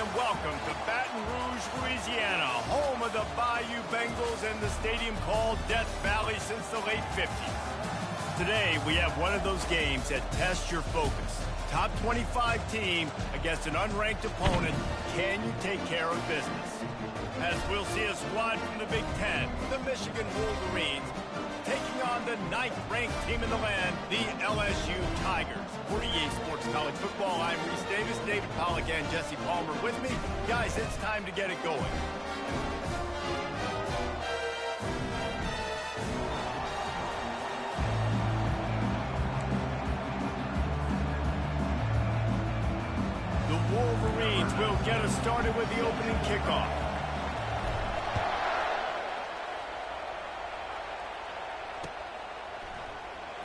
and welcome to Baton Rouge, Louisiana, home of the Bayou Bengals and the stadium called Death Valley since the late 50s. Today, we have one of those games that tests your focus. Top 25 team against an unranked opponent. Can you take care of business? As we'll see a squad from the Big Ten, the Michigan Wolverines, taking on the 9th-ranked team in the land, the LSU Tigers. For EA Sports College Football, I'm Reese Davis, David Pollack, and Jesse Palmer with me. Guys, it's time to get it going. The Wolverines will get us started with the opening kickoff.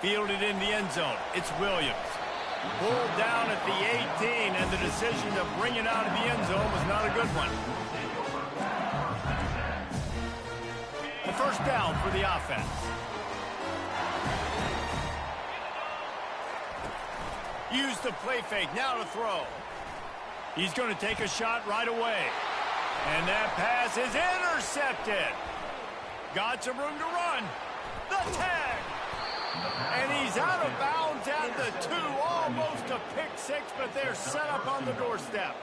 Fielded in the end zone. It's Williams. Pulled down at the 18, and the decision to bring it out of the end zone was not a good one. A first down for the offense. Use the play fake. Now to throw. He's going to take a shot right away. And that pass is intercepted. Got some room to run. The tag. And he's out of bounds at the 2. Almost a pick six, but they're set up on the doorstep.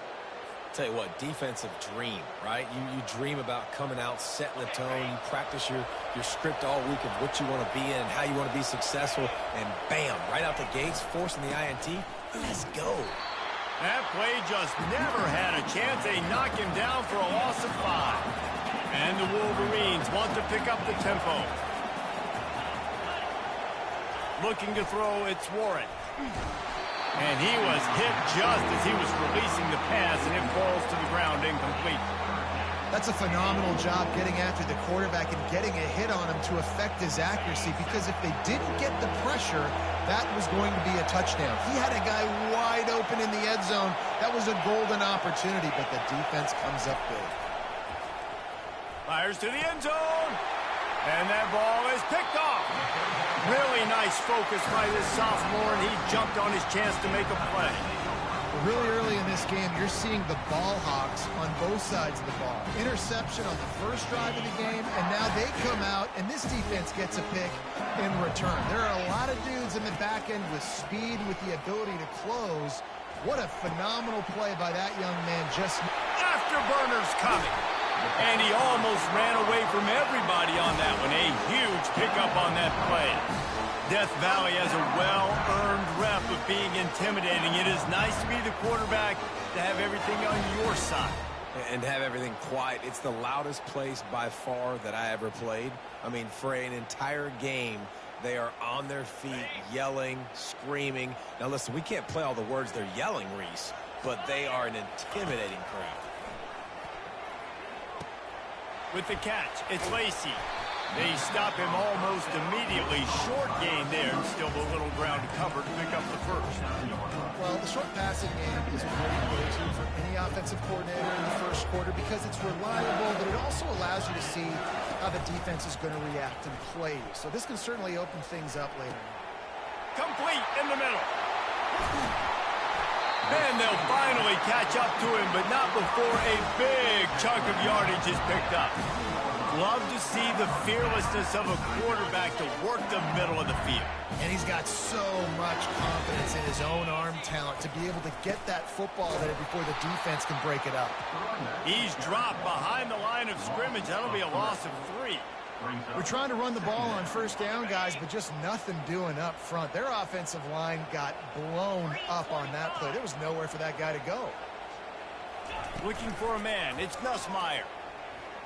Tell you what, defensive dream, right? You dream about coming out, setting the tone. You practice your script all week of what you want to be in and how you want to be successful. And bam, right out the gates, forcing the INT. Let's go. That play just never had a chance. They knock him down for a loss of 5. And the Wolverines want to pick up the tempo. Looking to throw, it's Warren. And he was hit just as he was releasing the pass, and it falls to the ground incomplete. That's a phenomenal job getting after the quarterback and getting a hit on him to affect his accuracy, because if they didn't get the pressure, that was going to be a touchdown. He had a guy wide open in the end zone. That was a golden opportunity, but the defense comes up big. Fires to the end zone. And that ball is picked off. Really nice focus by this sophomore, and he jumped on his chance to make a play. Really early in this game, you're seeing the ball hawks on both sides of the ball. Interception on the first drive of the game, and now they come out, and this defense gets a pick in return. There are a lot of dudes in the back end with speed, with the ability to close. What a phenomenal play by that young man. Just afterburners coming. And he almost ran away from everybody on that one. A huge pickup on that play. Death Valley has a well-earned rep of being intimidating. It is nice to be the quarterback, to have everything on your side. And to have everything quiet. It's the loudest place by far that I ever played. I mean, for an entire game, they are on their feet, yelling, screaming. Now, listen, we can't play all the words they're yelling, Reese, but they are an intimidating crowd. With the catch, it's Lacey. They stop him almost immediately. Short gain there, and still a little ground to cover to pick up the first. Well, the short passing game is a great go-to for any offensive coordinator in the first quarter because it's reliable, but it also allows you to see how the defense is going to react and play. So this can certainly open things up later. Complete in the middle. And they'll finally catch up to him, but not before a big chunk of yardage is picked up. Love to see the fearlessness of a quarterback to work the middle of the field. And he's got so much confidence in his own arm talent to be able to get that football there before the defense can break it up. He's dropped behind the line of scrimmage. That'll be a loss of 3. We're trying to run the ball on first down, guys, but just nothing doing up front. Their offensive line got blown up on that play. There was nowhere for that guy to go. Looking for a man. It's Nussmeier.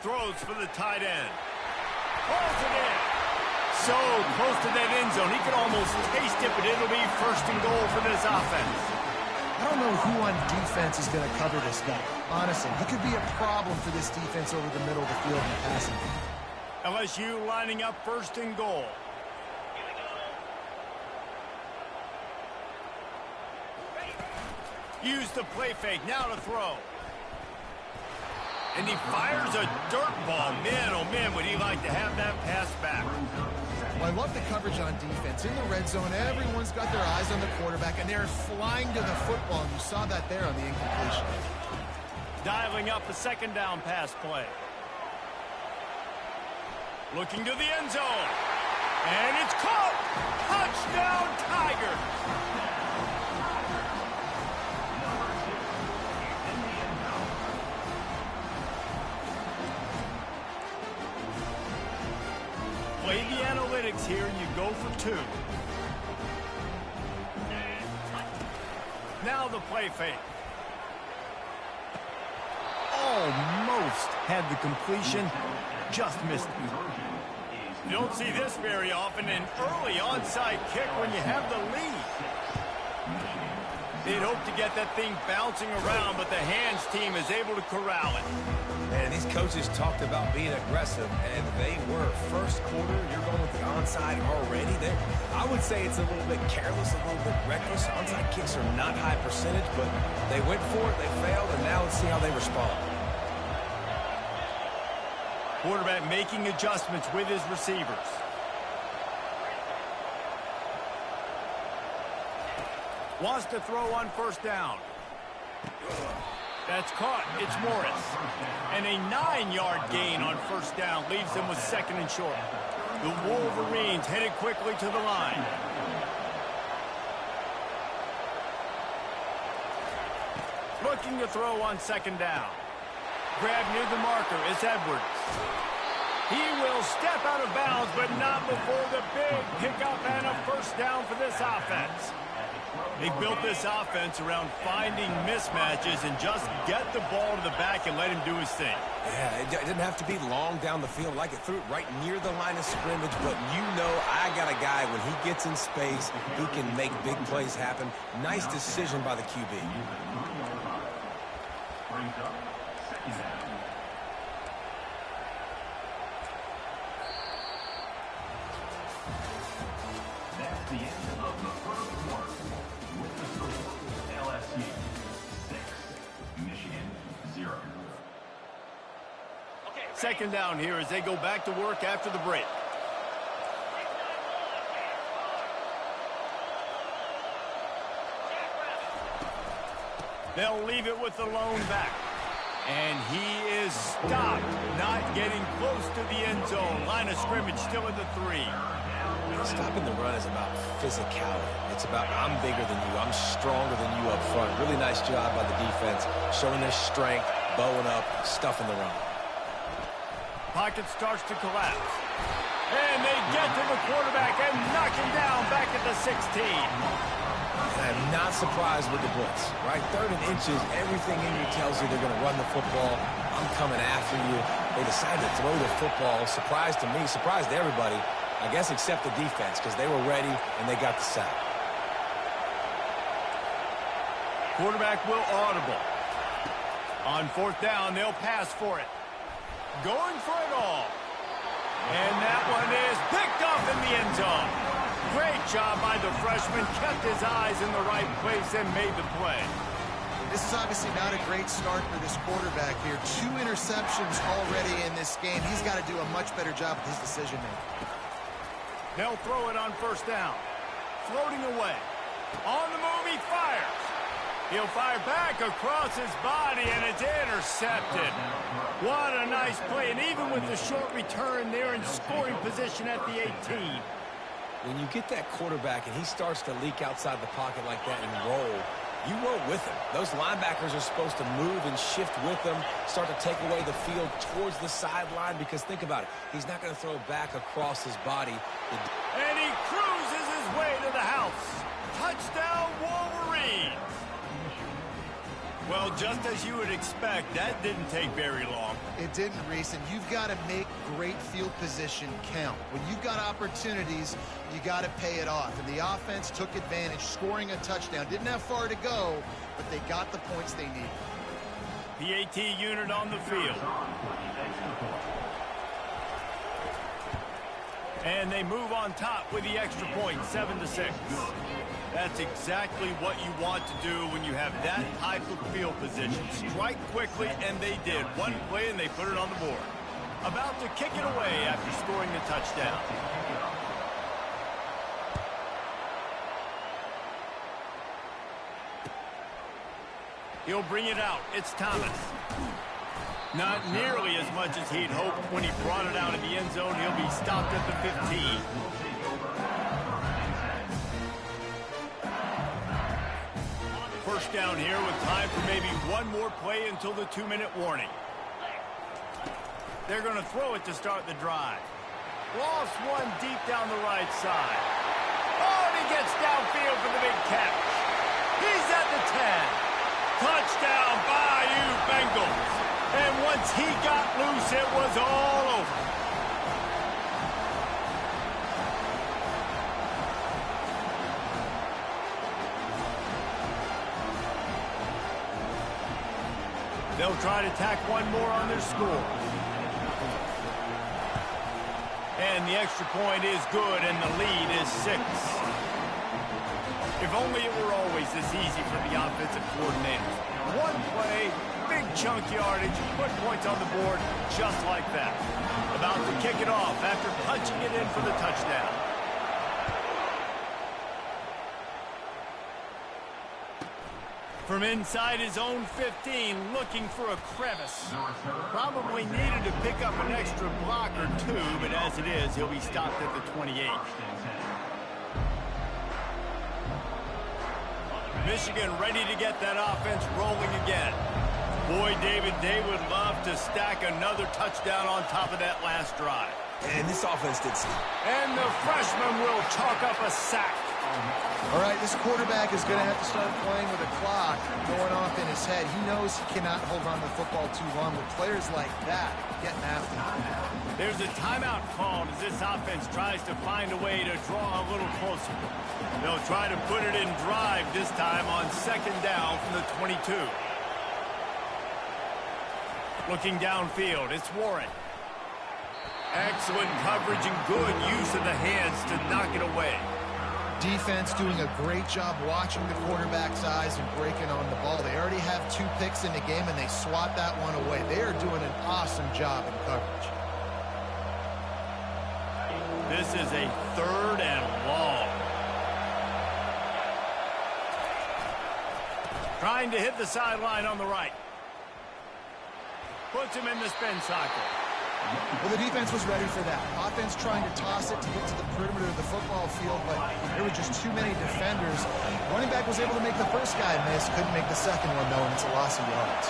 Throws for the tight end. Pulls it in. So close to that end zone. He could almost taste it, but it'll be first and goal for this offense. I don't know who on defense is going to cover this guy. Honestly, he could be a problem for this defense over the middle of the field in the passing game. LSU lining up first and goal. Use the play fake. Now to throw. And he fires a dirt ball. Man, oh man, would he like to have that pass back. Well, I love the coverage on defense. In the red zone, everyone's got their eyes on the quarterback, and they're flying to the football. And you saw that there on the incompletion. Dialing up a second down pass play. Looking to the end zone. And it's caught! Touchdown, Tigers! Play the analytics here and you go for 2. Now the play fake. Almost had the completion, just missed it. You don't see this very often, an early onside kick when you have the lead. They'd hope to get that thing bouncing around, but the hands team is able to corral it. Man, these coaches talked about being aggressive, and they were. First quarter, you're going with the onside already. I would say it's a little bit careless, a little bit reckless. Onside kicks are not high percentage, but they went for it, they failed, and now let's see how they respond. Quarterback making adjustments with his receivers. Wants to throw on first down. That's caught. It's Morris. And a 9-yard gain on first down leaves them with second and short. The Wolverines headed quickly to the line. Looking to throw on second down. Grab near the marker. It's Edwards. He will step out of bounds, but not before the big pickup and a first down for this offense. They built this offense around finding mismatches and just get the ball to the back and let him do his thing. Yeah, it didn't have to be long down the field. Like it threw it right near the line of scrimmage, but you know I got a guy, when he gets in space, he can make big plays happen. Nice decision by the QB. That's the end of the first quarter. With the score, LSU 6, Michigan 0. Second down here as they go back to work after the break. They'll leave it with the lone back. And he is stopped, not getting close to the end zone. Line of scrimmage still at the 3. Stopping the run is about physicality. It's about I'm bigger than you, I'm stronger than you up front. Really nice job by the defense, showing their strength, bowing up, stuffing the run. Pocket starts to collapse. And they get to the quarterback and knock him down back at the 16. I'm not surprised with the blitz, right? 3rd and inches, everything in you tells you they're going to run the football. I'm coming after you. They decided to throw the football. Surprise to me, surprise to everybody, I guess except the defense, because they were ready and they got the sack. Quarterback will audible. On 4th down, they'll pass for it. Going for it all. And that one is picked up in the end zone. Great job by the freshman. Kept his eyes in the right place and made the play. This is obviously not a great start for this quarterback here. 2 interceptions already in this game. He's got to do a much better job with his decision-making. They'll throw it on first down. Floating away. On the move, he fires. He'll fire back across his body, and it's intercepted. What a nice play, and even with the short return, they're in scoring position at the 18. When you get that quarterback and he starts to leak outside the pocket like that and roll, you roll with him. Those linebackers are supposed to move and shift with him, start to take away the field towards the sideline, because think about it, he's not going to throw back across his body. And he cruises his way to the house. Touchdown, Wolverine. Well, just as you would expect, that didn't take very long. It didn't, Reese, and you've got to make great field position count. When you've got opportunities, you got to pay it off. And the offense took advantage, scoring a touchdown. Didn't have far to go, but they got the points they needed. PAT unit on the field. And they move on top with the extra point, 7-6. That's exactly what you want to do when you have that type of field position. Strike quickly, and they did. One play, and they put it on the board. About to kick it away after scoring the touchdown. He'll bring it out. It's Thomas. Not nearly as much as he'd hoped when he brought it out in the end zone. He'll be stopped at the 15. First down here with time for maybe one more play until the 2-minute warning. They're going to throw it to start the drive. Lost one deep down the right side. Oh, and he gets downfield for the big catch. He's at the 10. Touchdown, Bayou Bengals. And once he got loose, it was all over. They'll try to tack one more on their score. And the extra point is good, and the lead is 6. If only it were always this easy for the offensive coordinators. One play, big chunk yardage, put points on the board just like that. About to kick it off after punching it in for the touchdown. From inside his own 15, looking for a crevice. Probably needed to pick up an extra block or two, but as it is, he'll be stopped at the 28. Michigan ready to get that offense rolling again. Boy, David, they would love to stack another touchdown on top of that last drive. And this offense did see. And the freshman will chalk up a sack. All right, this quarterback is going to have to start playing with a clock going off in his head. He knows he cannot hold on to the football too long with players like that getting after him. There's a timeout called as this offense tries to find a way to draw a little closer. They'll try to put it in drive this time on second down from the 22. Looking downfield, it's Warren. Excellent coverage and good use of the hands to knock it away. Defense doing a great job watching the quarterback's eyes and breaking on the ball. They already have 2 picks in the game, and they swat that one away. They are doing an awesome job in coverage. This is a 3rd and long. Trying to hit the sideline on the right. Puts him in the spin cycle. Well, the defense was ready for that. Offense trying to toss it to get to the perimeter of the football field, but there were just too many defenders. Running back was able to make the first guy miss, couldn't make the second one, though, and it's a loss of yards.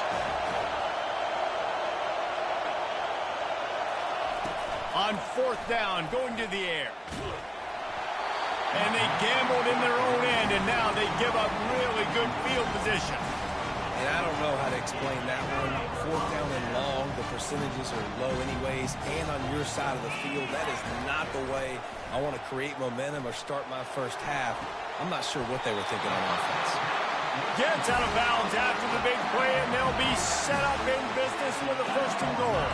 On 4th down, going to the air. And they gambled in their own end, and now they give up really good field position. And I don't know how to explain that one. 4th down and long, the percentages are low anyways, and on your side of the field, that is not the way I want to create momentum or start my first half. I'm not sure what they were thinking on offense. Gets out of bounds after the big play, and they'll be set up in business with a 1st and goal.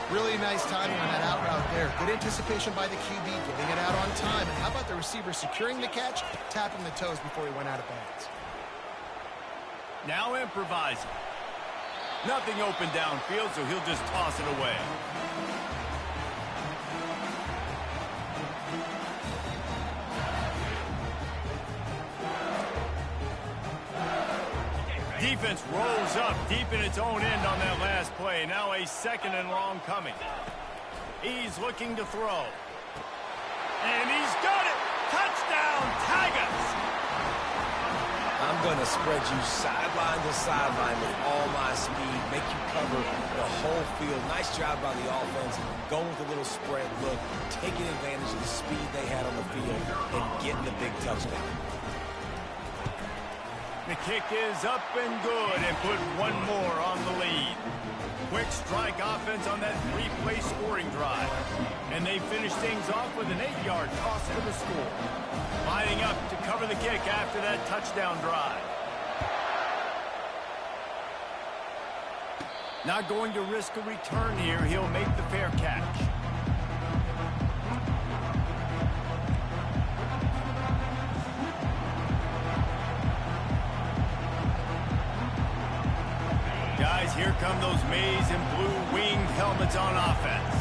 Really nice timing on that out route there. Good anticipation by the QB, getting it out on time. And how about the receiver securing the catch, tapping the toes before he went out of bounds? Now improvising. Nothing open downfield, so he'll just toss it away. Defense rolls up deep in its own end on that last play. Now a 2nd and long coming. He's looking to throw. And he's got it! Touchdown, Tigers! I'm going to spread you sideline to sideline with all my speed, make you cover the whole field. Nice job by the offense, going with a little spread look, taking advantage of the speed they had on the field, and getting the big touchdown. The kick is up and good, and put one more on the lead. Quick strike offense on that 3-play scoring drive. And they finish things off with an 8-yard toss for the score. Lining up to cover the kick after that touchdown drive. Not going to risk a return here. He'll make the fair catch. Guys, here come those maize and blue winged helmets on offense.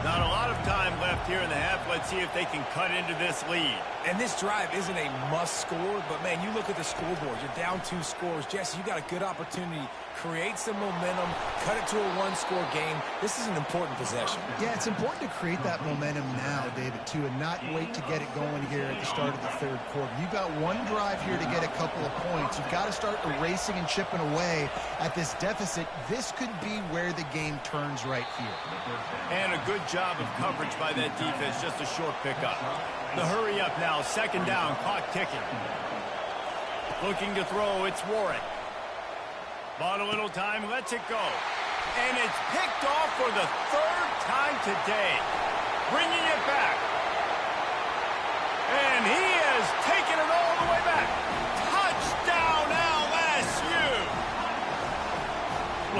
Not a lot of time left left here in the half. Let's see if they can cut into this lead. And this drive isn't a must score, but, man, you look at the scoreboard. You're down 2 scores. Jesse, you got a good opportunity. Create some momentum. Cut it to a 1-score game. This is an important possession. Yeah, it's important to create that momentum now, David, too, and not wait to get it going here at the start of the third quarter. You've got one drive here to get a couple of points. You've got to start erasing and chipping away at this deficit. This could be where the game turns right here. And a good job of coverage by that defense. Just a short pickup. The hurry up now. Second down. Clock ticking. Looking to throw. It's Warren. Bought a little time. Lets it go. And it's picked off for the 3rd time today. Bringing it back. And he has taken it all the way back. Touchdown LSU.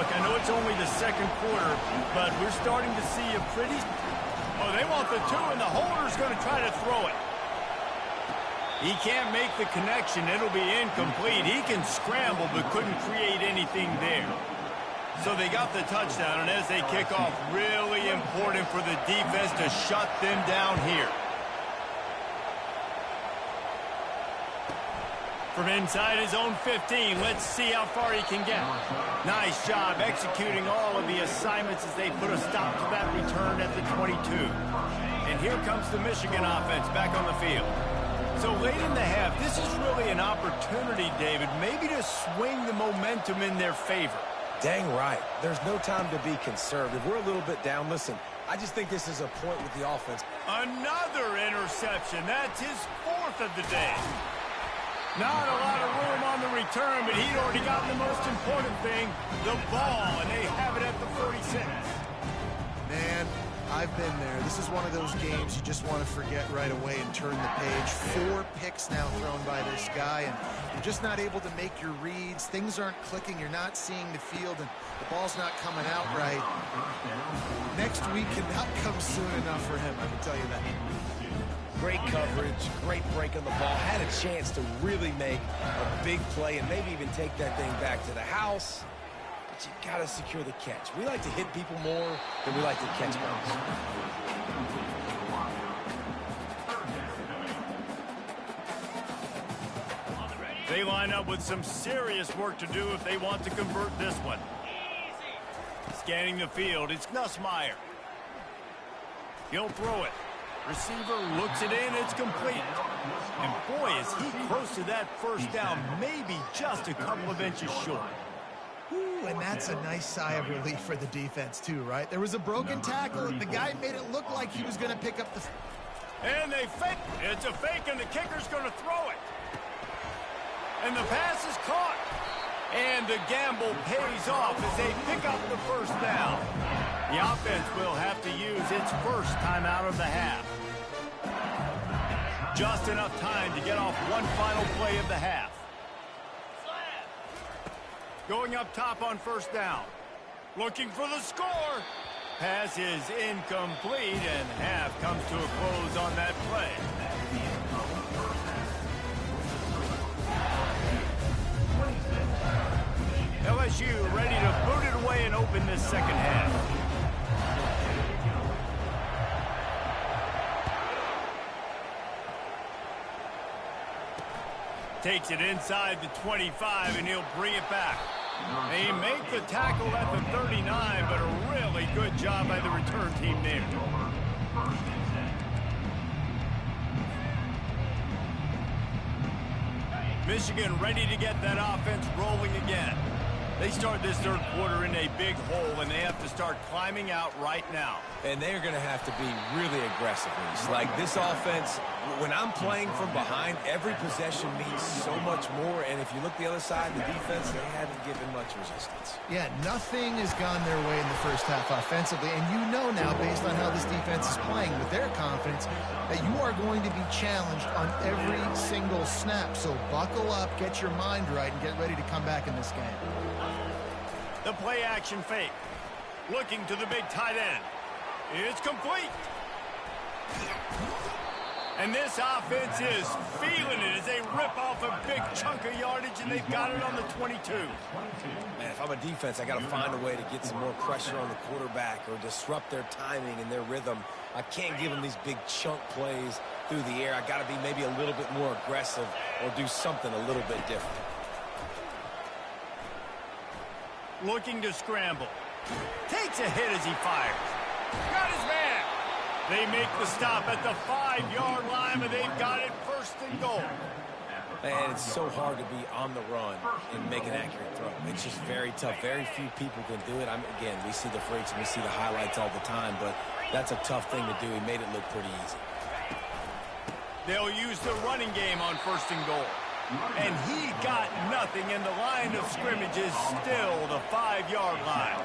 Look, I know it's only the second quarter, but we're starting to see a pretty... Oh, they want the 2, and the holder's going to try to throw it. He can't make the connection. It'll be incomplete. He can scramble, but couldn't create anything there. So they got the touchdown, and as they kick off, really important for the defense to shut them down here. From inside his own 15, let's see how far he can get. Nice job executing all of the assignments as they put a stop to that return at the 22. And here comes the Michigan offense back on the field. So late in the half, this is really an opportunity, David, maybe to swing the momentum in their favor. Dang right. There's no time to be conservative. We're a little bit down. Listen, I just think this is a point with the offense. Another interception. That's his 4th of the day. Not a lot of room on the return, but he'd already gotten the most important thing, the ball, and they have it at the 46. Man, I've been there. This is one of those games you just want to forget right away and turn the page. 4 picks now thrown by this guy, and you're just not able to make your reads. Things aren't clicking. You're not seeing the field, and the ball's not coming out right. Next week cannot come soon enough for him, I can tell you that. Great coverage, great break on the ball. Had a chance to really make a big play and maybe even take that thing back to the house. But you got to secure the catch. We like to hit people more than we like to catch balls. They line up with some serious work to do if they want to convert this one. Scanning the field, it's Nussmeier. He'll throw it. Receiver looks it in, it's complete. And boy, is he close to that first down, maybe just a couple of inches short. Ooh, and that's a nice sigh of relief for the defense too, right? There was a broken tackle. The guy made it look like he was going to pick up the... And they fake. It's a fake, and the kicker's going to throw it. And the pass is caught. And the gamble pays off as they pick up the first down. The offense will have to use its first timeout of the half. Just enough time to get off one final play of the half. Going up top on first down. Looking for the score. Pass is incomplete, and half comes to a close on that play. LSU ready to boot it away and open this second half. Takes it inside the 25, and he'll bring it back. They make the tackle at the 39, but a really good job by the return team there. Michigan ready to get that offense rolling again. They start this third quarter in a big hole, and they have to start climbing out right now. And they're going to have to be really aggressive. Like this offense, when I'm playing from behind, every possession means so much more. And if you look the other side, the defense, they haven't given much resistance. Yeah, nothing has gone their way in the first half offensively. And you know now, based on how this defense is playing with their confidence, that you are going to be challenged on every single snap. So buckle up, get your mind right, and get ready to come back in this game. The play action fake. Looking to the big tight end. It's complete. And this offense is feeling it as they rip off a big chunk of yardage, and they've got it on the 22. Man, if I'm a defense, I got to find a way to get some more pressure on the quarterback or disrupt their timing and their rhythm. I can't give them these big chunk plays through the air. I got to be maybe a little bit more aggressive or do something a little bit different. Looking to scramble. Takes a hit as he fires. Got his man. They make the stop at the 5-yard line, but they've got it first and goal. And it's so hard to be on the run and make an accurate throw. It's just very tough. Very few people can do it. Again, we see the freaks and we see the highlights all the time, but that's a tough thing to do. He made it look pretty easy. They'll use the running game on first and goal. And he got nothing, and the line of scrimmage is still the 5-yard line.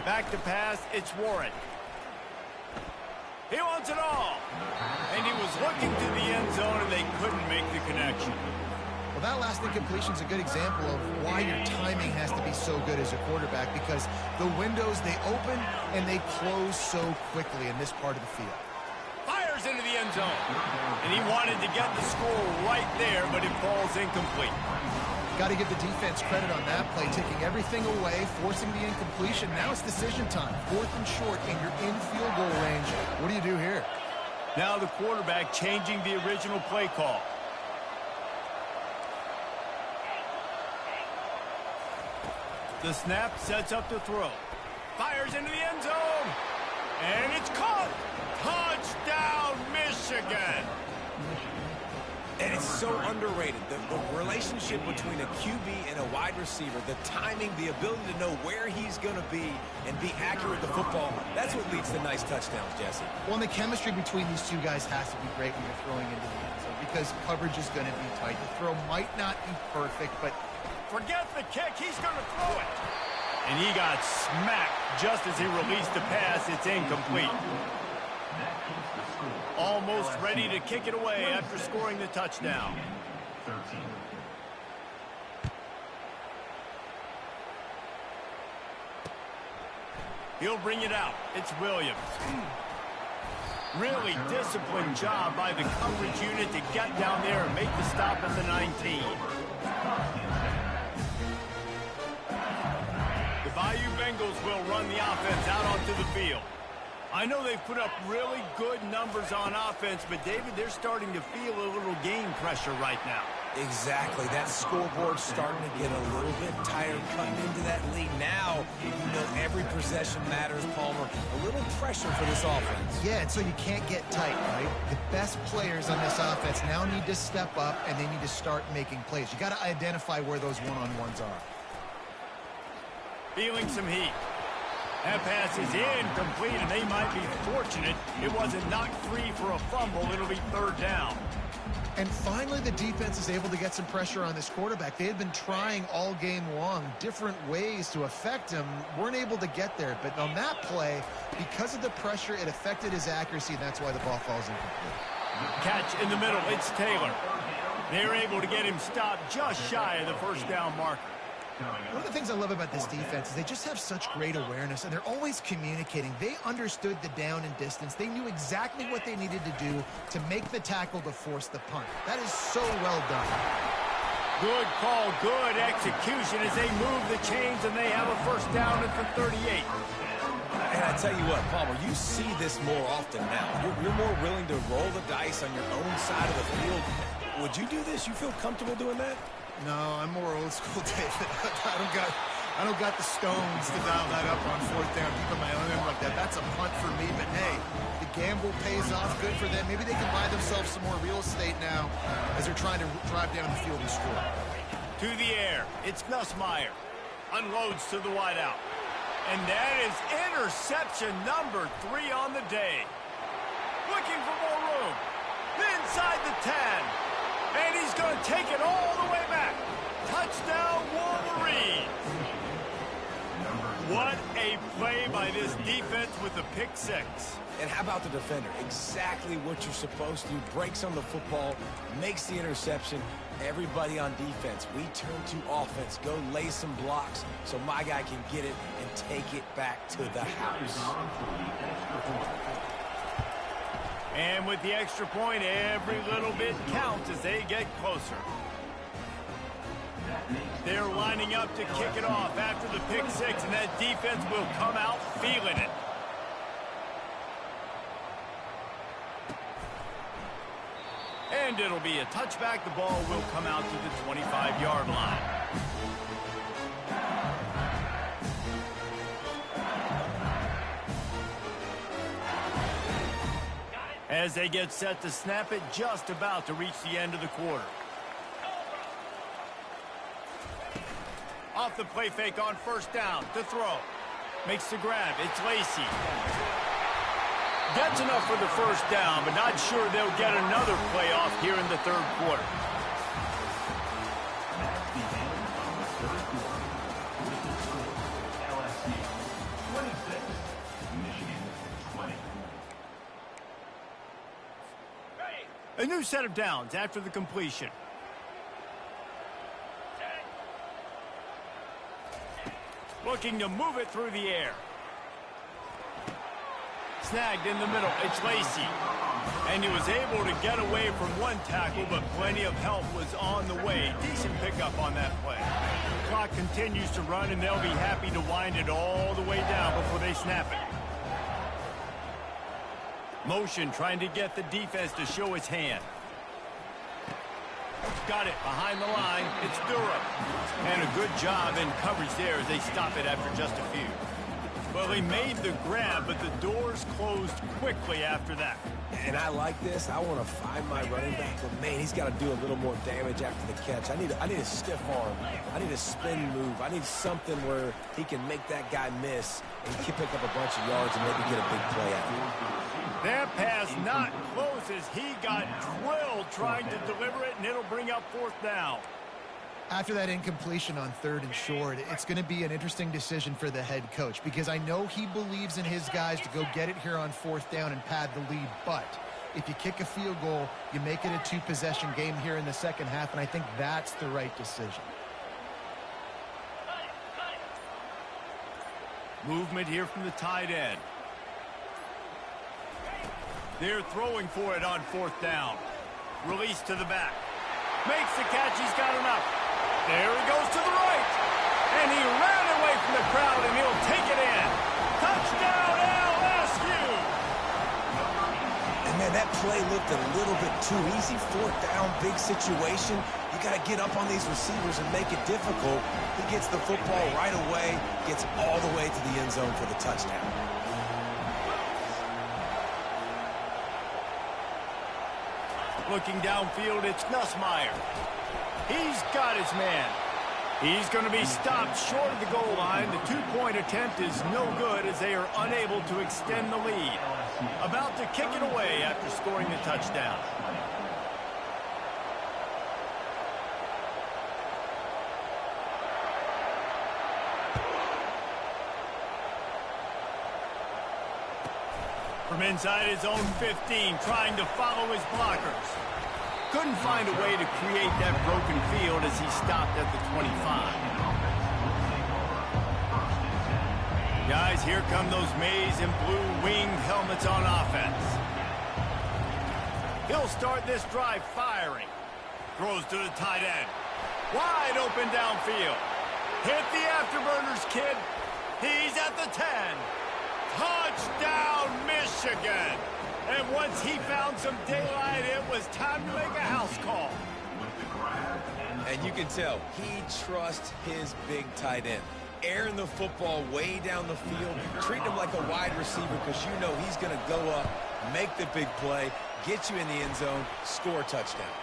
Back to pass, it's Warren. He wants it all. And he was looking to the end zone, and they couldn't make the connection. Well, that last incompletion is a good example of why your timing has to be so good as a quarterback, because the windows, they open and they close so quickly in this part of the field. Fires into the end zone. And he wanted to get the score right there, but it falls incomplete. Got to give the defense credit on that play, taking everything away, forcing the incompletion. Now it's decision time. 4th and short, and you're in field goal range. What do you do here? Now the quarterback changing the original play call. The snap sets up the throw. Fires into the end zone. And it's caught. Touchdown, Michigan. And it's so underrated. The relationship between a QB and a wide receiver, the timing, the ability to know where he's going to be and be accurate with the football, that's what leads to nice touchdowns, Jesse. Well, and the chemistry between these two guys has to be great when you're throwing into the end zone, because coverage is going to be tight. The throw might not be perfect, but forget the kick. He's going to throw it. And he got smacked just as he released the pass. It's incomplete. Almost ready to kick it away after scoring the touchdown. 13. He'll bring it out. It's Williams. Really disciplined job by the coverage unit to get down there and make the stop at the 19. The Bayou Bengals will run the offense out onto the field. I know they've put up really good numbers on offense, but, David, they're starting to feel a little game pressure right now. Exactly. That scoreboard's starting to get a little bit tired cutting into that lead. Now, you know every possession matters, Palmer. A little pressure for this offense. yeah, and so you can't get tight, right? The best players on this offense now need to step up, and they need to start making plays. You got to identify where those one-on-ones are. Feeling some heat. That pass is incomplete, and they might be fortunate it wasn't knocked free for a fumble. It'll be 3rd down. And finally, the defense is able to get some pressure on this quarterback. They had been trying all game long different ways to affect him. Weren't able to get there. But on that play, because of the pressure, it affected his accuracy, and that's why the ball falls incomplete. Catch in the middle. It's Taylor. They're able to get him stopped just shy of the 1st down marker. One of the things I love about this defense is they just have such great awareness, and they're always communicating. They understood the down and distance. They knew exactly what they needed to do to make the tackle to force the punt. That is so well done. Good call, good execution as they move the chains, and they have a 1st down at the 38. And I tell you what, Palmer, you see this more often now. You're more willing to roll the dice on your own side of the field. Would you do this? You feel comfortable doing that? No, I'm more old school, David. I don't got the stones to dial that up on 4th down, keeping my own end like that. That's a punt for me, but hey, the gamble pays off. Good for them. Maybe they can buy themselves some more real estate now as they're trying to drive down the field and score. To the air, it's Nussmeier. Unloads to the wideout. And that is interception number 3 on the day. Looking for more room. Inside the 10. And he's going to take it all the way back. Touchdown, Wolverines. What a play by this defense with the pick six. And how about the defender? Exactly what you're supposed to do. Breaks on the football, makes the interception. Everybody on defense, we turn to offense. Go lay some blocks so my guy can get it and take it back to the house. And with the extra point, every little bit counts as they get closer. They're lining up to kick it off after the pick six, and that defense will come out feeling it. And it'll be a touchback. The ball will come out to the 25-yard line. As they get set to snap it, just about to reach the end of the quarter. Off the play fake on first down to throw. Makes the grab. It's Lacy. Gets enough for the first down, but not sure they'll get another play off here in the third quarter. That's the end of the third quarter. With the score, LSU 26, Michigan 20. A new set of downs after the completion. Looking to move it through the air. Snagged in the middle. It's Lacy. And he was able to get away from one tackle, but plenty of help was on the way. Decent pickup on that play. The clock continues to run, and they'll be happy to wind it all the way down before they snap it. Motion trying to get the defense to show its hand. Got it behind the line. It's Durham. And a good job in coverage there as they stop it after just a few. Well, they made the grab, but the doors closed quickly after that. And I like this. I want to find my running back, but man, he's got to do a little more damage after the catch. I need a stiff arm. I need a spin move. I need something where he can make that guy miss and he can pick up a bunch of yards and maybe get a big play out of it. That pass not close as he got drilled trying to deliver it, and it'll bring up fourth down. After that incompletion on third and short, it's going to be an interesting decision for the head coach because I know he believes in his guys to go get it here on fourth down and pad the lead. But if you kick a field goal, you make it a two-possession game here in the second half, and I think that's the right decision. Movement here from the tight end. They're throwing for it on fourth down. Release to the back. Makes the catch. He's got enough. There he goes to the right. And he ran away from the crowd, and he'll take it in. Touchdown, LSU! And man, that play looked a little bit too easy. Fourth down, big situation. You got to get up on these receivers and make it difficult. He gets the football right away, gets all the way to the end zone for the touchdown. Looking downfield, it's Nussmeier. He's got his man. He's going to be stopped short of the goal line. The two-point attempt is no good as they are unable to extend the lead. About to kick it away after scoring the touchdown. From inside his own 15, trying to follow his blockers. Couldn't find a way to create that broken field as he stopped at the 25. Guys, here come those maize and blue winged helmets on offense. He'll start this drive firing. Throws to the tight end. Wide open downfield. Hit the afterburners, kid. He's at the 10. Touchdown, Michigan! And once he found some daylight, it was time to make a house call. And you can tell he trusts his big tight end. Airing the football way down the field, treating him like a wide receiver because you know he's going to go up, make the big play, get you in the end zone, score a touchdown.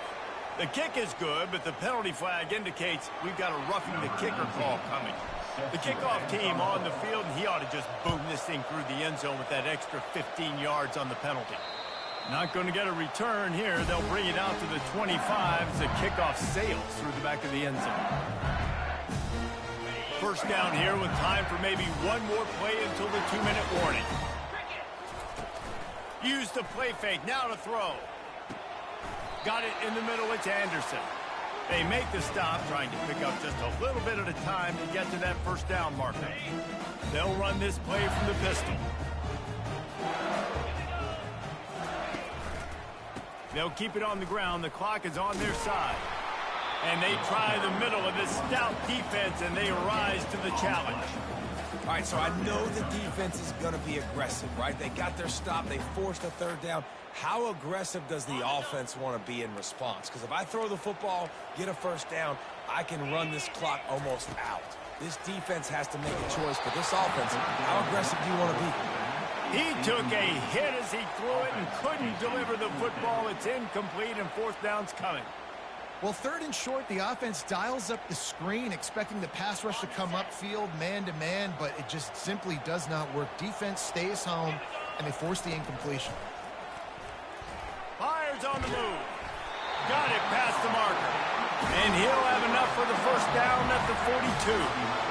The kick is good, but the penalty flag indicates we've got a roughing the kicker call coming. The kickoff team on the field, and he ought to just boom this thing through the end zone with that extra 15 yards on the penalty. Not going to get a return here. They'll bring it out to the 25 as the kickoff sails through the back of the end zone. first down here with time for maybe one more play until the 2-minute warning. Use the play fake. Now to throw. Got it in the middle. It's Anderson. They make the stop, trying to pick up just a little bit at a time to get to that first down marker. They'll run this play from the pistol. They'll keep it on the ground. The clock is on their side. And they try the middle of this stout defense, and they rise to the challenge. All right, so I know the defense is going to be aggressive, right? They got their stop. They forced a third down. How aggressive does the offense want to be in response? Because if I throw the football, get a first down, I can run this clock almost out. This defense has to make a choice, but this offense, how aggressive do you want to be? He took a hit as he threw it and couldn't deliver the football. It's incomplete, and fourth down's coming. Well, third and short, the offense dials up the screen, expecting the pass rush to come upfield man-to-man, but it just simply does not work. Defense stays home, and they force the incompletion. Fires on the move. Got it past the marker. And he'll have enough for the first down at the 42.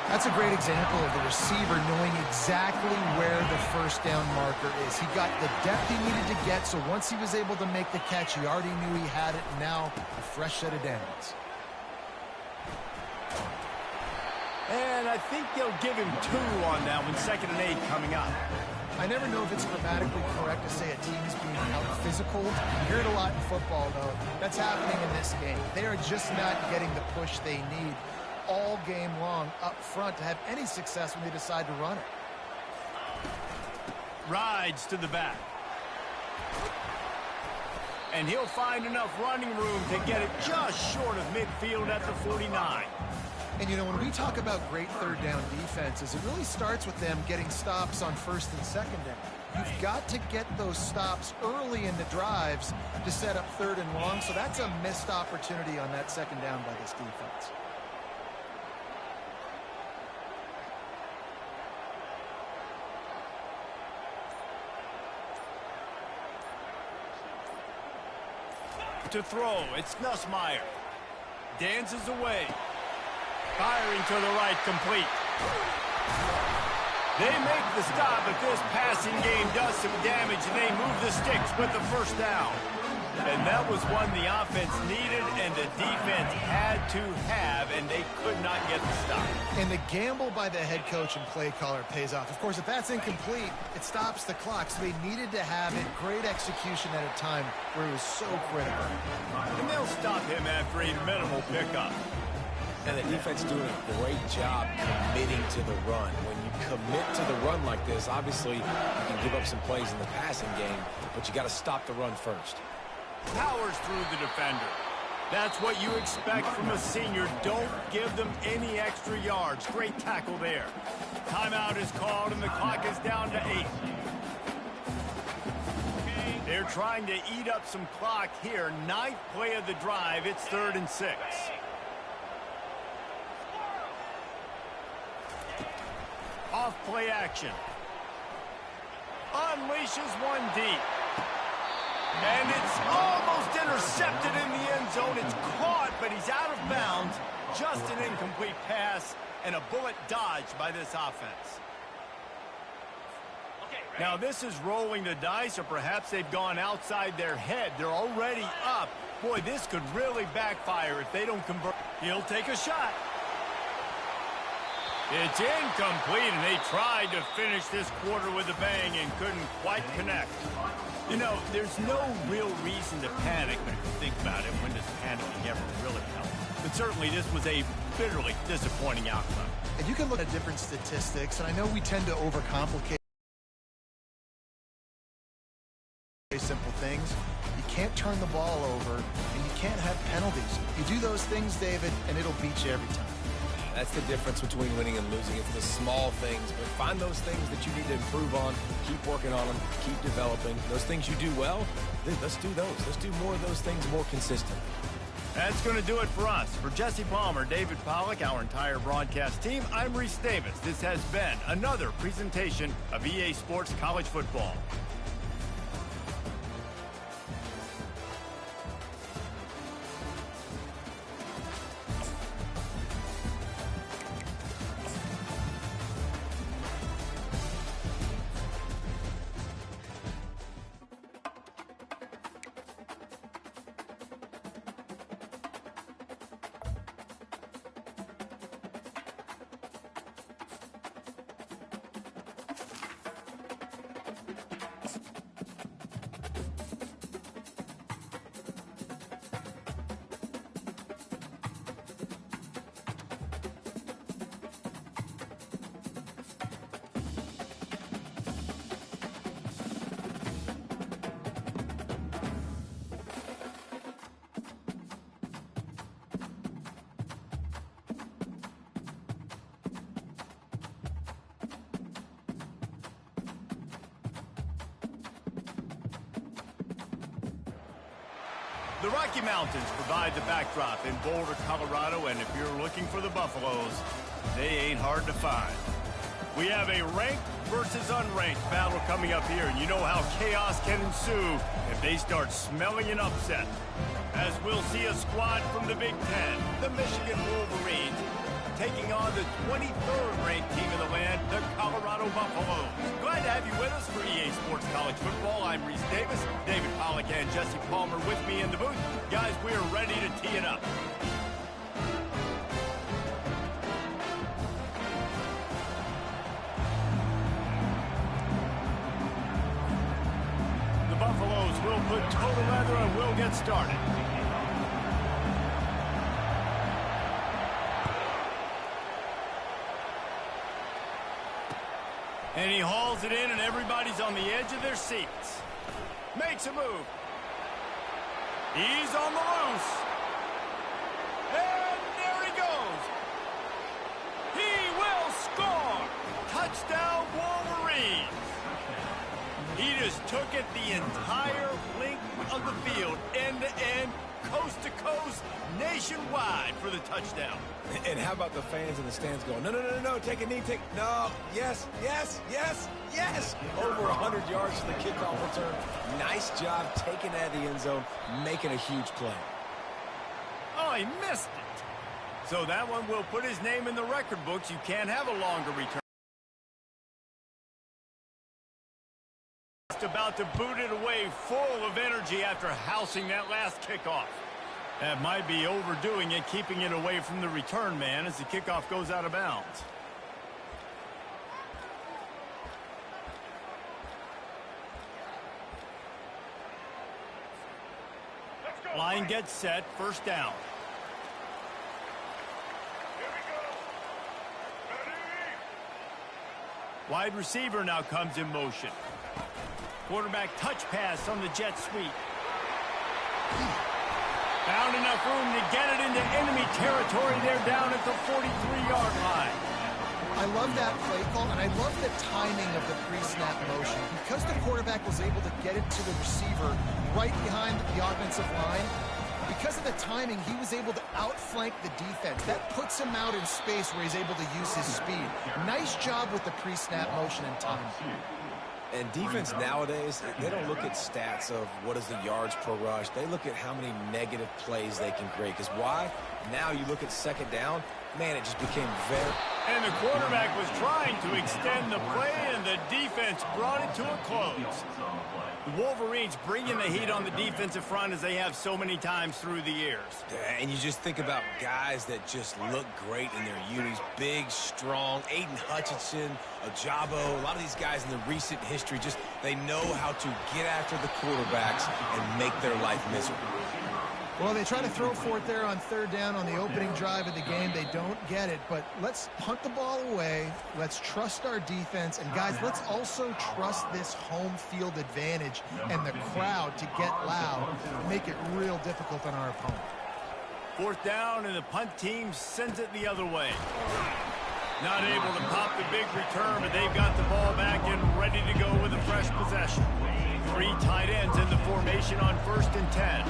That's a great example of the receiver knowing exactly where the first down marker is. He got the depth he needed to get, so once he was able to make the catch, he already knew he had it, and now a fresh set of downs. And I think they'll give him 2 on that one, 2nd and 8 coming up. I never know if it's grammatically correct to say a team is being out-physical. You hear it a lot in football, though. That's happening in this game. They are just not getting the push they need all game long up front to have any success when they decide to run it. Rides to the back. And he'll find enough running room to get it just short of midfield at the 49. And, you know, when we talk about great third down defenses, it really starts with them getting stops on first and second down. You've got to get those stops early in the drives to set up third and long, so that's a missed opportunity on that second down by this defense. To throw, it's Nussmeier. Dances away. Firing to the right, complete. They make the stop, but this passing game does some damage, and they move the sticks with the first down. And that was one the offense needed and the defense had to have, and they could not get the stop. And the gamble by the head coach and play caller pays off. Of course, if that's incomplete, it stops the clock. So they needed to have it. Great execution at a time where it was so critical. And they'll stop him after a minimal pickup. And the defense doing a great job committing to the run. When you commit to the run like this, obviously you can give up some plays in the passing game, but you got to stop the run first. Powers through the defender. That's what you expect from a senior. Don't give them any extra yards. Great tackle there. Timeout is called, and the clock is down to 8. They're trying to eat up some clock here. 9th play of the drive. It's 3rd and 6. Off play action. Unleashes one deep. And it's almost intercepted in the end zone. It's caught, but he's out of bounds. Just an incomplete pass and a bullet dodged by this offense. Now this is rolling the dice, or perhaps they've gone outside their head. They're already up. Boy, this could really backfire if they don't convert. He'll take a shot. It's incomplete, and they tried to finish this quarter with a bang and couldn't quite connect. You know, there's no real reason to panic, but if you think about it, when does panicking ever really help? But certainly this was a bitterly disappointing outcome. And you can look at different statistics, and I know we tend to overcomplicate simple things. You can't turn the ball over, and you can't have penalties. You do those things, David, and it'll beat you every time. That's the difference between winning and losing. It's the small things, but find those things that you need to improve on, keep working on them, keep developing. Those things you do well, let's do those. Let's do more of those things more consistent. That's going to do it for us. For Jesse Palmer, David Pollack, our entire broadcast team, I'm Reese Davis. This has been another presentation of EA Sports College Football. The Rocky Mountains provide the backdrop in Boulder, Colorado, and if you're looking for the Buffaloes, they ain't hard to find. We have a ranked versus unranked battle coming up here, and you know how chaos can ensue if they start smelling an upset. As we'll see a squad from the Big Ten, the Michigan Wolverines, taking on the 23rd ranked team in the land, the Colorado Buffaloes. Glad to have you with us for EA Sports College Football. I'm Reese Davis, David Pollack and Jesse Palmer with me in the booth. Guys, we are ready to tee it up. The Buffaloes will put toe to leather and we'll get started. And he hauls it in, and everybody's on the edge of their seats. Makes a move. He's on the loose. And there he goes. He will score. Touchdown, Wolverines. He just took it the entire length of the field, end to end, coast to coast, nationwide for the touchdown. And how about the fans in the stands going, no, take a knee, no, yes. Over 100 yards to the kickoff return. Nice job taking that out of the end zone, making a huge play. Oh, he missed it. So that one will put his name in the record books. You can't have a longer return. Just about to boot it away, full of energy after housing that last kickoff. That might be overdoing it, keeping it away from the return man as the kickoff goes out of bounds. Line gets set, first down. Wide receiver now comes in motion. Quarterback touch pass on the jet sweep. Found enough room to get it into enemy territory. They're down at the 43-yard line. I love that play call, and I love the timing of the pre-snap motion. Because the quarterback was able to get it to the receiver right behind the offensive line, because of the timing, he was able to outflank the defense. That puts him out in space where he's able to use his speed. Nice job with the pre-snap motion and timing. And defense nowadays, they don't look at stats of what is the yards per rush. They look at how many negative plays they can create. Because why? Now you look at second down, man, it just became very... And the quarterback was trying to extend the play, and the defense brought it to a close. The Wolverines bringing the heat on the defensive front as they have so many times through the years. And you just think about guys that just look great in their unis. Big, strong, Aiden Hutchinson, Ojabo, a lot of these guys in the recent history, just they know how to get after the quarterbacks and make their life miserable. Well, they try to throw for it there on third down on the opening drive of the game. They don't get it, but let's punt the ball away. Let's trust our defense. And, guys, let's also trust this home field advantage and the crowd to get loud and make it real difficult on our opponent. Fourth down, and the punt team sends it the other way. Not able to pop the big return, but they've got the ball back and ready to go with a fresh possession. Three tight ends in the formation on 1st and 10.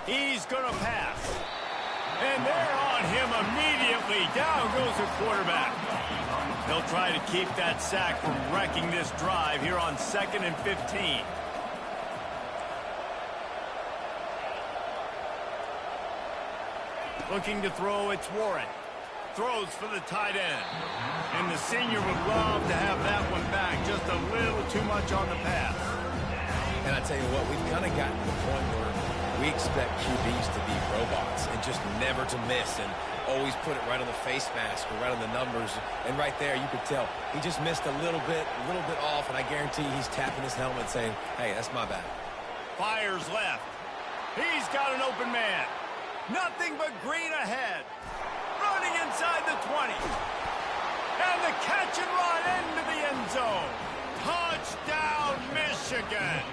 He's going to pass. And they're on him immediately. Down goes the quarterback. They'll try to keep that sack from wrecking this drive here on 2nd and 15. Looking to throw, it's Warren. Throws for the tight end. And the senior would love to have that one back. Just a little too much on the pass. And I tell you what, we've kind of gotten to the point where we expect QBs to be robots and just never to miss and always put it right on the face mask or right on the numbers. And right there, you could tell he just missed a little bit off, and I guarantee he's tapping his helmet saying, hey, that's my bad. Fires left. He's got an open man. Nothing but green ahead. Running inside the 20. And the catch and run into the end zone. Touchdown, Michigan.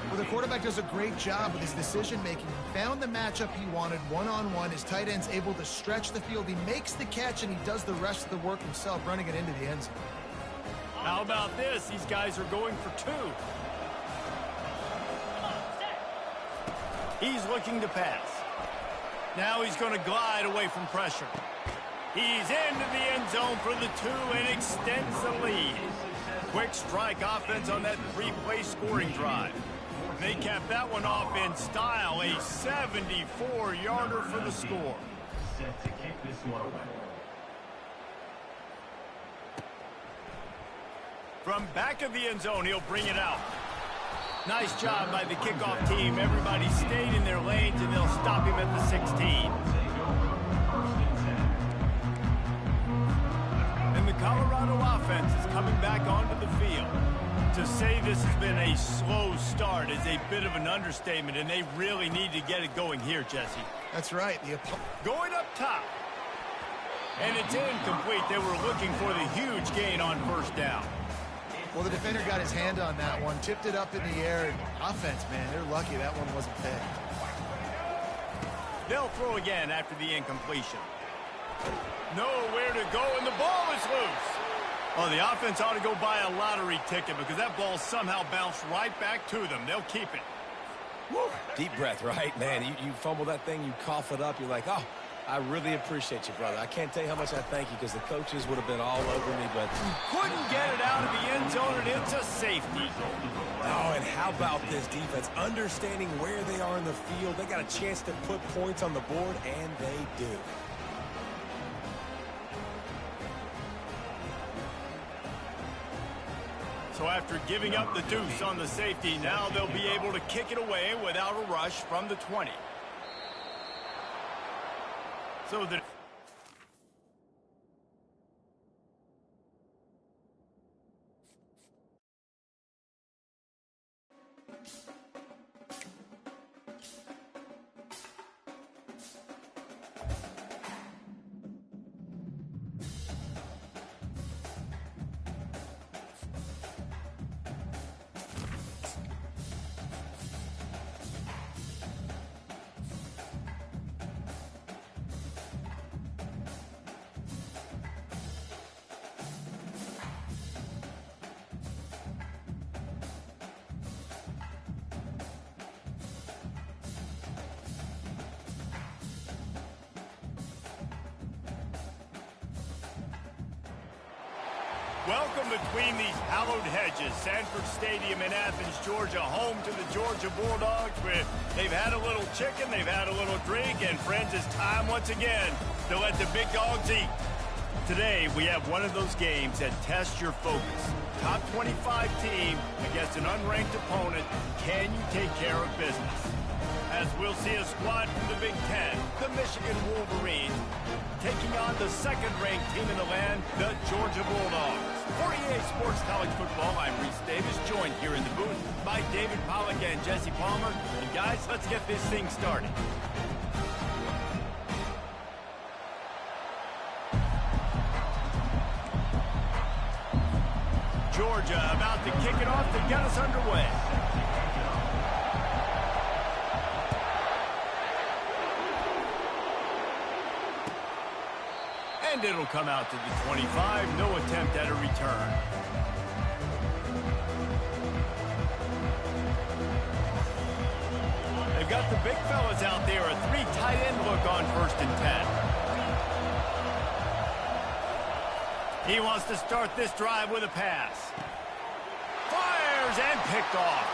Well, the quarterback does a great job with his decision-making. He found the matchup he wanted one-on-one. His tight end's able to stretch the field. He makes the catch, and he does the rest of the work himself, running it into the end zone. How about this? These guys are going for two. He's looking to pass. Now he's going to glide away from pressure. He's into the end zone for the two and extends the lead. Quick strike offense on that three-play scoring drive. They capped that one off in style, a 74-yarder for the score. Set to kick this one away. From back of the end zone, he'll bring it out. Nice job by the kickoff team. Everybody stayed in their lanes, and they'll stop him at the 16. And the Colorado offense is coming back onto the field. To say this has been a slow start is a bit of an understatement, and they really need to get it going here, Jesse. That's right. Going up top. And it's incomplete. They were looking for the huge gain on first down. Well, the defender got his hand on that one, tipped it up in the air. Offense, man, they're lucky that one wasn't picked. They'll throw again after the incompletion. Nowhere to go, and the ball is loose. Oh, the offense ought to go buy a lottery ticket because that ball somehow bounced right back to them. They'll keep it. Woo. Deep breath, right? Man, you fumble that thing, you cough it up, you're like, oh, I really appreciate you, brother. I can't tell you how much I thank you because the coaches would have been all over me, but couldn't get it out of the end zone, and it's a safety. Oh, and how about this defense? Understanding where they are in the field. They got a chance to put points on the board, and they do. So after giving up the deuce on the safety, now they'll be able to kick it away without a rush from the 20. So the welcome between these hallowed hedges. Sanford Stadium in Athens, Georgia, home to the Georgia Bulldogs. Where they've had a little chicken, they've had a little drink, and friends, it's time once again to let the big dogs eat. Today, we have one of those games that tests your focus. Top 25 team against an unranked opponent. Can you take care of business? As we'll see a squad from the Big Ten, the Michigan Wolverines, taking on the second-ranked team in the land, the Georgia Bulldogs. For EA Sports College Football, I'm Reese Davis, joined here in the booth by David Pollack and Jesse Palmer. And guys, let's get this thing started. Georgia about to kick it off to get us underway. And it'll come out to the 25. No attempt at a return. They've got the big fellas out there. A three tight end look on 1st and 10. He wants to start this drive with a pass. Fires and picked off.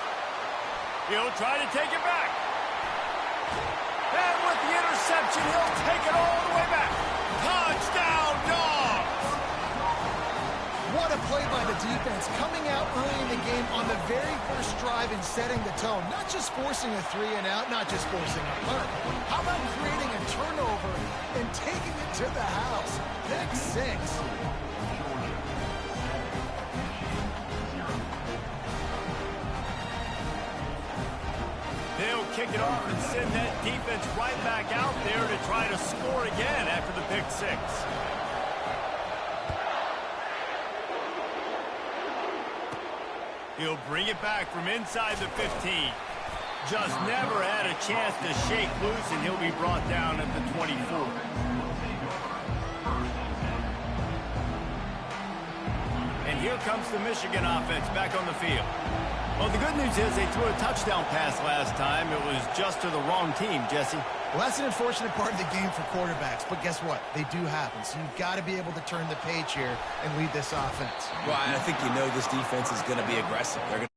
He'll try to take it back. And with the interception, he'll take it all the way back. Touchdown, Dogs! What a play by the defense, coming out early in the game on the very first drive and setting the tone. Not just forcing a 3-and-out, not just forcing a punt. How about creating a turnover and taking it to the house? Pick 6. They'll kick it off and send that defense right back out there to try to score again after the pick 6. He'll bring it back from inside the 15. Just never had a chance to shake loose, and he'll be brought down at the 24. And here comes the Michigan offense back on the field. Well, the good news is they threw a touchdown pass last time. It was just to the wrong team, Jesse. Well, that's an unfortunate part of the game for quarterbacks, but guess what? They do happen, so you've got to be able to turn the page here and lead this offense. Well, I think you know this defense is going to be aggressive. They're going